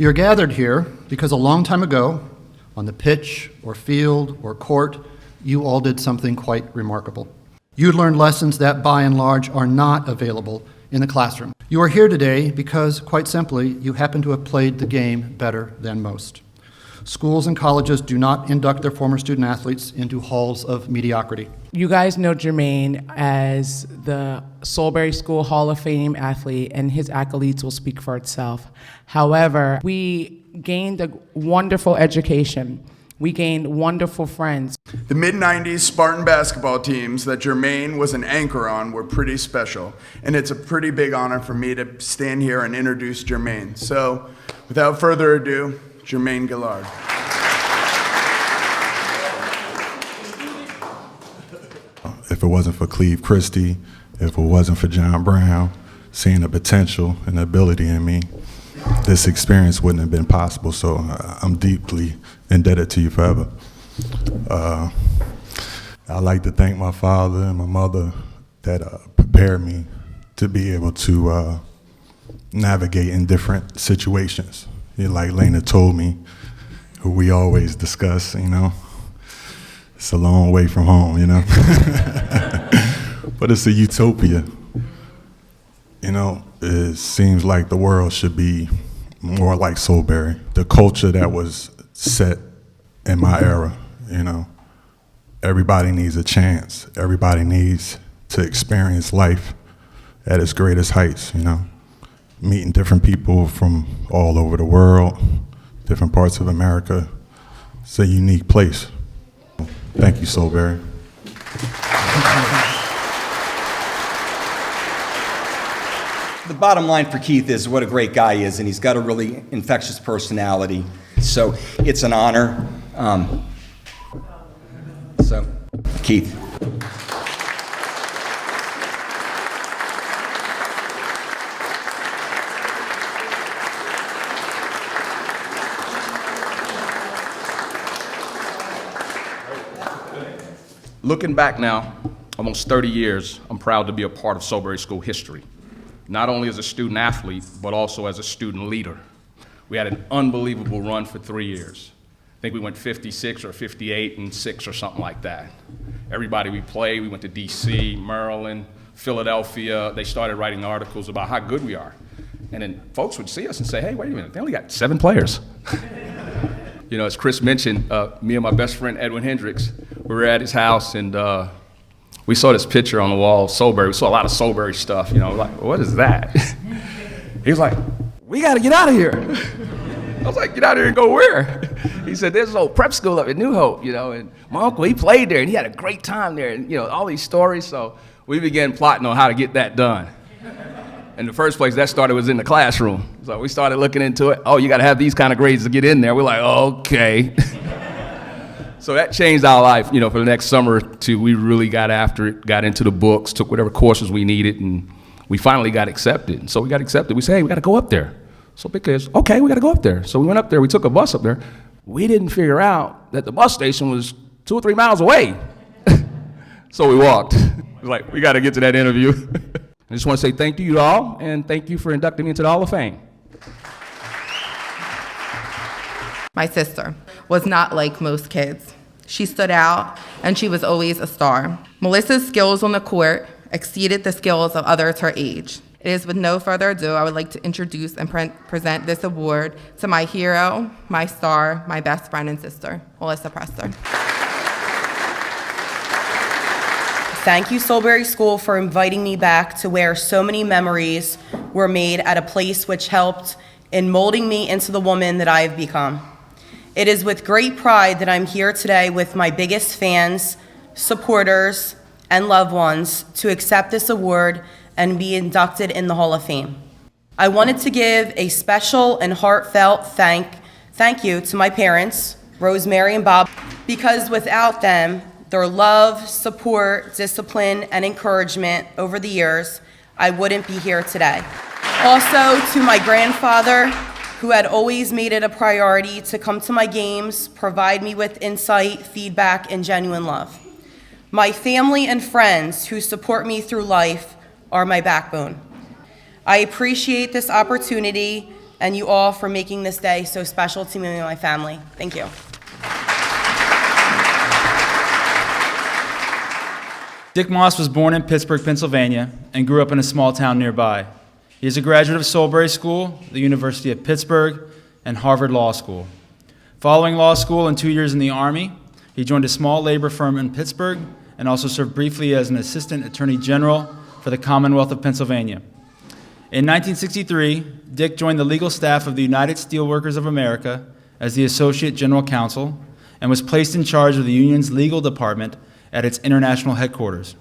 You're gathered here because a long time ago, on the pitch or field or court, you all did something quite remarkable. You learned lessons that, by and large, are not available in the classroom. You are here today because, quite simply, you happen to have played the game better than most. Schools and colleges do not induct their former student athletes into halls of mediocrity. You guys know Jermaine as the Solebury School Hall of Fame athlete, and his accolades will speak for itself. However, we gained a wonderful education. We gained wonderful friends. The mid-90s Spartan basketball teams that Jermaine was an anchor on were pretty special, and it's a pretty big honor for me to stand here and introduce Jermaine. So, without further ado, Jermaine Gillard. If it wasn't for Cleve Christie, if it wasn't for John Brown, seeing the potential and the ability in me, this experience wouldn't have been possible. So I'm deeply indebted to you forever. I'd like to thank my father and my mother that prepared me to be able to navigate in different situations. Like Lena told me, who we always discuss, it's a long way from home, but it's a utopia. It seems like the world should be more like Solebury, the culture that was set in my era, Everybody needs a chance. Everybody needs to experience life at its greatest heights, Meeting different people from all over the world, different parts of America. It's a unique place. Thank you, Solebury. The bottom line for Keith is what a great guy he is, and he's got a really infectious personality. So it's an honor. So, Keith. Looking back now, almost 30 years, I'm proud to be a part of Solebury School history, not only as a student athlete, but also as a student leader. We had an unbelievable run for 3 years. I think we went 56 or 58 and 6 or something like that. Everybody we played, we went to DC, Maryland, Philadelphia. They started writing articles about how good we are. And then folks would see us and say, hey, wait a minute, they only got 7 players. As Chris mentioned, me and my best friend, Edwin Hendricks, we were at his house, and we saw this picture on the wall of Solebury. We saw a lot of Solebury stuff, like, what is that? He was like, we got to get out of here. I was like, get out of here and go where? He said, there's an old prep school up in New Hope, and my uncle, he played there, and he had a great time there, and, all these stories. So we began plotting on how to get that done. In the first place, that started was in the classroom. So we started looking into it. Oh, you got to have these kind of grades to get in there. We're like, okay. So that changed our life, for the next summer or two. We really got after it, got into the books, took whatever courses we needed, and we finally got accepted. So we got accepted. We said, hey, we got to go up there. So because, okay, we got to go up there. So we went up there. We took a bus up there. We didn't figure out that the bus station was 2 or 3 miles away. So we walked. It was like, we got to get to that interview. I just want to say thank you to all, and thank you for inducting me into the Hall of Fame. My sister was not like most kids. She stood out, and she was always a star. Melissa's skills on the court exceeded the skills of others her age. It is with no further ado, I would like to introduce and present this award to my hero, my star, my best friend and sister, Mellisa Prester. Thank you, Solebury School, for inviting me back to where so many memories were made at a place which helped in molding me into the woman that I have become. It is with great pride that I'm here today with my biggest fans, supporters, and loved ones to accept this award and be inducted in the Hall of Fame. I wanted to give a special and heartfelt thank you to my parents, Rosemary and Bob, because without them, their love, support, discipline, and encouragement over the years, I wouldn't be here today. Also, to my grandfather, who had always made it a priority to come to my games, provide me with insight, feedback, and genuine love. My family and friends who support me through life are my backbone. I appreciate this opportunity and you all for making this day so special to me and my family. Thank you. Dick Moss was born in Pittsburgh, Pennsylvania, and grew up in a small town nearby. He is a graduate of Solebury School, the University of Pittsburgh, and Harvard Law School. Following law school and 2 years in the Army, he joined a small labor firm in Pittsburgh and also served briefly as an assistant attorney general for the Commonwealth of Pennsylvania. In 1963, Dick joined the legal staff of the United Steelworkers of America as the Associate General Counsel and was placed in charge of the union's legal department at its international headquarters.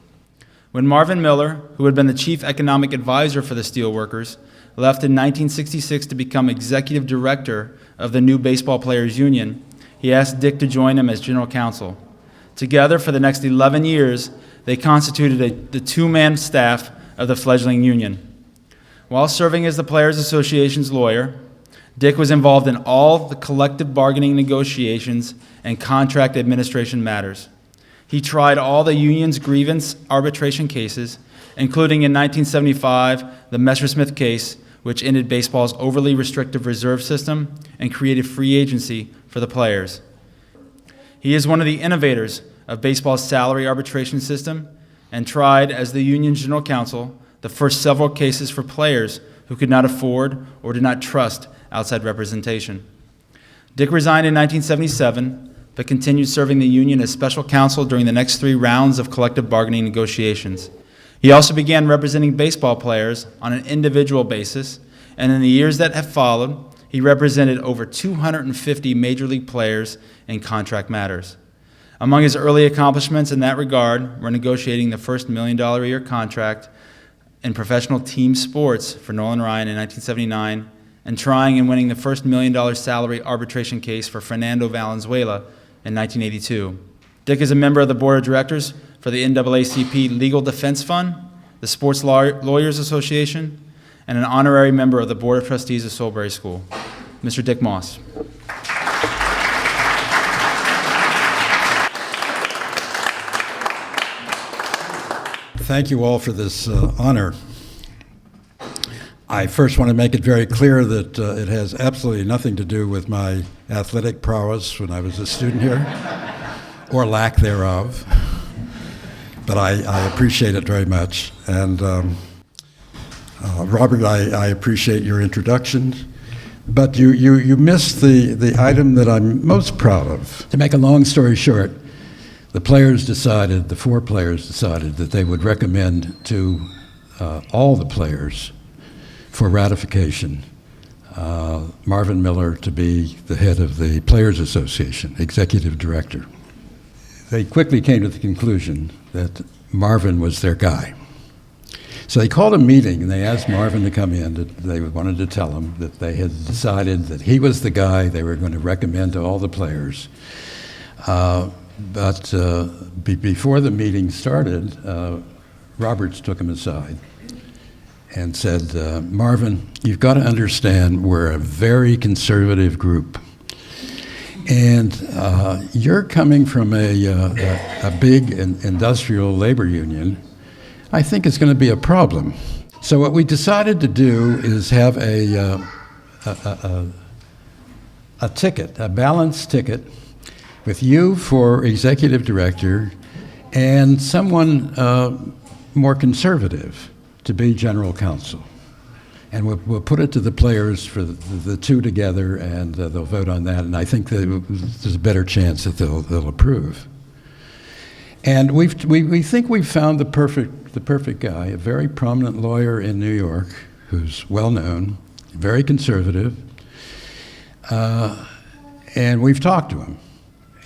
When Marvin Miller, who had been the chief economic advisor for the Steelworkers, left in 1966 to become executive director of the new Baseball Players Union, he asked Dick to join him as general counsel. Together, for the next 11 years, they constituted the two-man staff of the fledgling union. While serving as the Players Association's lawyer, Dick was involved in all the collective bargaining negotiations and contract administration matters. He tried all the union's grievance arbitration cases, including in 1975, the Messersmith case, which ended baseball's overly restrictive reserve system and created free agency for the players. He is one of the innovators of baseball's salary arbitration system and tried, as the union's general counsel, the first several cases for players who could not afford or did not trust outside representation. Dick resigned in 1977, but continued serving the union as special counsel during the next 3 rounds of collective bargaining negotiations. He also began representing baseball players on an individual basis, and in the years that have followed, he represented over 250 major league players in contract matters. Among his early accomplishments in that regard were negotiating the first $1 million a year contract in professional team sports for Nolan Ryan in 1979, and trying and winning the first $1 million salary arbitration case for Fernando Valenzuela in 1982. Dick is a member of the board of directors for the NAACP Legal Defense Fund, the Sports Lawyers Association, and an honorary member of the Board of Trustees of Solebury School. Mr. Dick Moss. Thank you all for this honor. I first want to make it very clear that it has absolutely nothing to do with my athletic prowess when I was a student here, or lack thereof, but I appreciate it very much. And Robert, I appreciate your introduction, but you missed the item that I'm most proud of. To make a long story short, the 4 players decided that they would recommend to all the players for ratification, Marvin Miller to be the head of the Players Association, executive director. They quickly came to the conclusion that Marvin was their guy. So they called a meeting and they asked Marvin to come in. They wanted to tell him that they had decided that he was the guy they were going to recommend to all the players. But before the meeting started, Roberts took him aside and said, Marvin, you've got to understand we're a very conservative group. And you're coming from a big industrial labor union. I think it's going to be a problem. So what we decided to do is have a ticket, a balanced ticket, with you for executive director and someone more conservative to be general counsel. And we'll put it to the players for the two together, and they'll vote on that. And I think that there's a better chance that they'll approve. And we think we've found the perfect guy, a very prominent lawyer in New York who's well known, very conservative, and we've talked to him,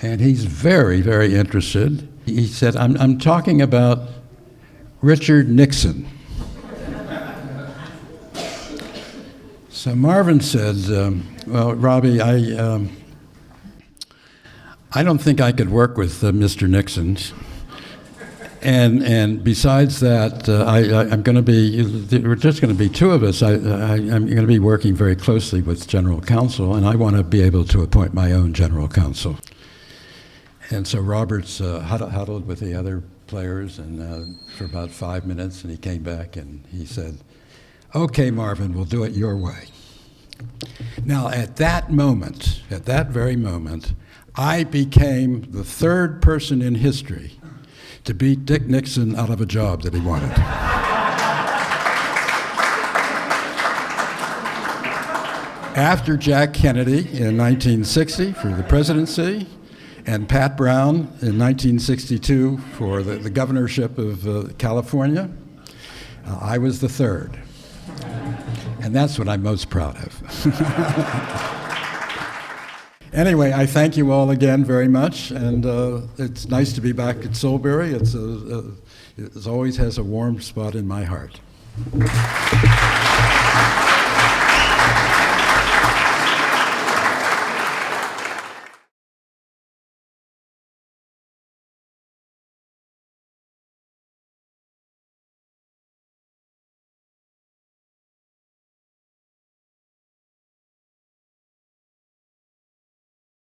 and he's very, very interested. He said, "I'm talking about Richard Nixon." So Marvin said, well, Robbie, I don't think I could work with Mr. Nixon. And besides that, I'm going to be, we're just going to be two of us. I'm going to be working very closely with general counsel, and I want to be able to appoint my own general counsel. And so Roberts huddled with the other players and for about 5 minutes, and he came back and he said, "Okay, Marvin, we'll do it your way. Now, at that very moment, I became the third person in history to beat Dick Nixon out of a job that he wanted. After Jack Kennedy in 1960 for the presidency, and Pat Brown in 1962 for the governorship of California, I was the third. And that's what I'm most proud of. Anyway, I thank you all again very much, and it's nice to be back at Solebury. It always has a warm spot in my heart.